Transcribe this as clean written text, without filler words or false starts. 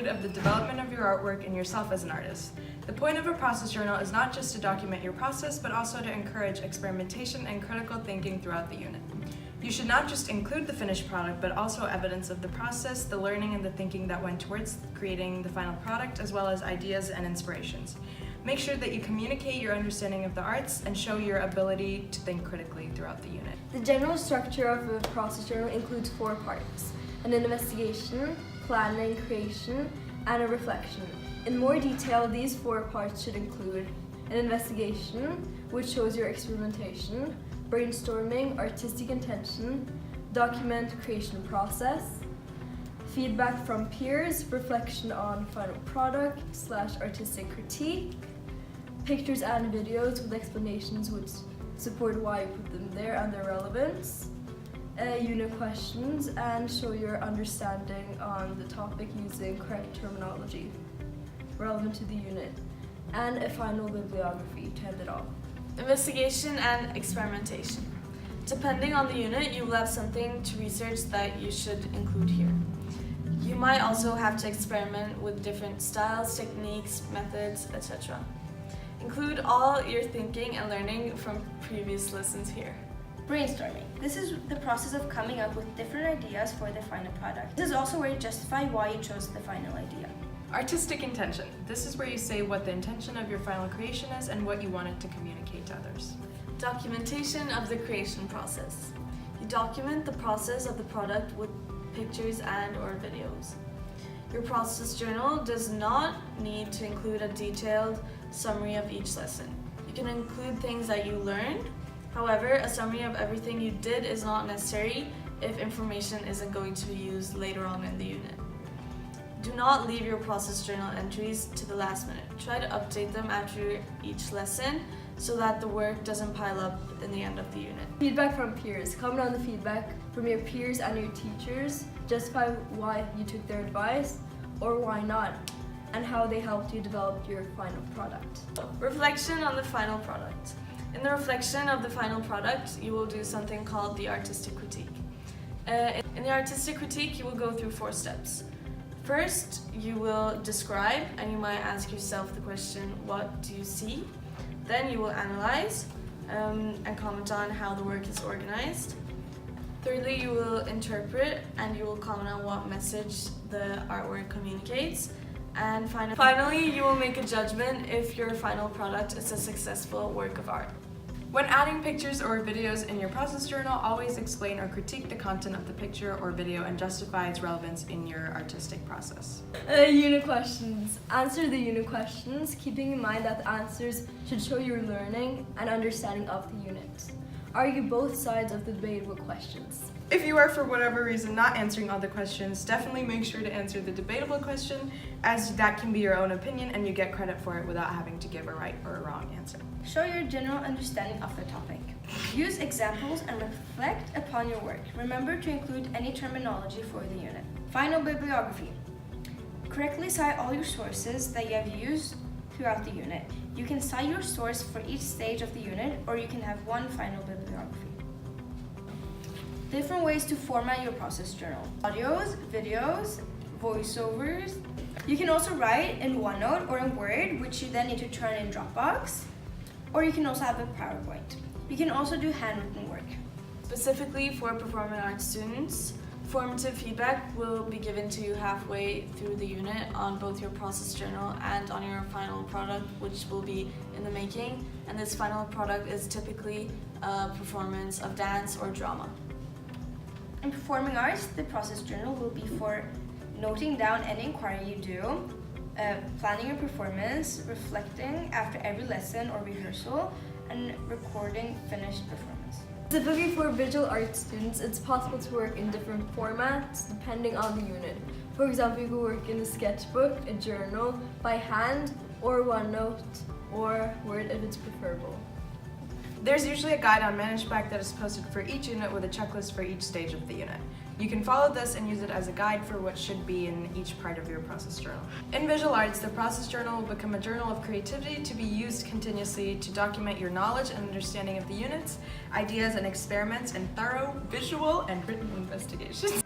record of the development of your artwork and yourself as an artist. The point of a process journal is not just to document your process, but also to encourage experimentation and critical thinking throughout the unit. You should not just include the finished product, but also evidence of the process, the learning, and the thinking that went towards creating the final product, as well as ideas and inspirations. Make sure that you communicate your understanding of the arts and show your ability to think critically throughout the unit. The general structure of a process journal includes 4 parts: an investigation, planning, creation, and a reflection. In more detail, these 4 parts should include an investigation, which shows your experimentation, brainstorming, artistic intention, document creation process, feedback from peers, reflection on final product / artistic critique, pictures and videos with explanations which support why you put them there and their relevance, unit questions, and show your understanding on the topic using correct terminology relevant to the unit, and a final bibliography to end it all. Investigation and experimentation. Depending on the unit, you will have something to research that you should include here. You might also have to experiment with different styles, techniques, methods, etc. Include all your thinking and learning from previous lessons here. Brainstorming. This is the process of coming up with different ideas for the final product. This is also where you justify why you chose the final idea. Artistic intention. This is where you say what the intention of your final creation is and what you want it to communicate to others. Documentation of the creation process. You document the process of the product with pictures and/or videos. Your process journal does not need to include a detailed summary of each lesson. You can include things that you learned. However, a summary of everything you did is not necessary if information isn't going to be used later on in the unit. Do not leave your process journal entries to the last minute. Try to update them after each lesson so that the work doesn't pile up in the end of the unit. Feedback from peers. Comment on the feedback from your peers and your teachers. Justify why you took their advice or why not, and how they helped you develop your final product. Reflection on the final product. In the reflection of the final product, you will do something called the artistic critique. In the artistic critique, you will go through 4 steps. First, you will describe, and you might ask yourself the question, what do you see? Then you will analyze and comment on how the work is organized. Thirdly, you will interpret, and you will comment on what message the artwork communicates. And finally, you will make a judgment if your final product is a successful work of art. When adding pictures or videos in your process journal, always explain or critique the content of the picture or video and justify its relevance in your artistic process. Unit questions. Answer the unit questions, keeping in mind that the answers should show your learning and understanding of the unit. Argue both sides of the debatable questions. If you are for whatever reason not answering all the questions, definitely make sure to answer the debatable question, as that can be your own opinion and you get credit for it without having to give a right or a wrong answer. Show your general understanding of the topic. Use examples and reflect upon your work. Remember to include any terminology for the unit. Final bibliography. Correctly cite all your sources that you have used throughout the unit. You can cite your source for each stage of the unit, or you can have one final bibliography. Different ways to format your process journal. Audios, videos, voiceovers. You can also write in OneNote or in Word, which you then need to turn in Dropbox. Or you can also have a PowerPoint. You can also do handwritten work. Specifically for performing arts students, formative feedback will be given to you halfway through the unit on both your process journal and on your final product, which will be in the making. And this final product is typically a performance of dance or drama. In performing arts, the process journal will be for noting down any inquiry you do, planning your performance, reflecting after every lesson or rehearsal, and recording finished performance. Specifically for visual arts students, it's possible to work in different formats depending on the unit. For example, you can work in a sketchbook, a journal, by hand, or OneNote, or Word if it's preferable. There's usually a guide on ManageBack that is posted for each unit with a checklist for each stage of the unit. You can follow this and use it as a guide for what should be in each part of your process journal. In visual arts, the process journal will become a journal of creativity to be used continuously to document your knowledge and understanding of the units, ideas and experiments, and thorough visual and written investigations.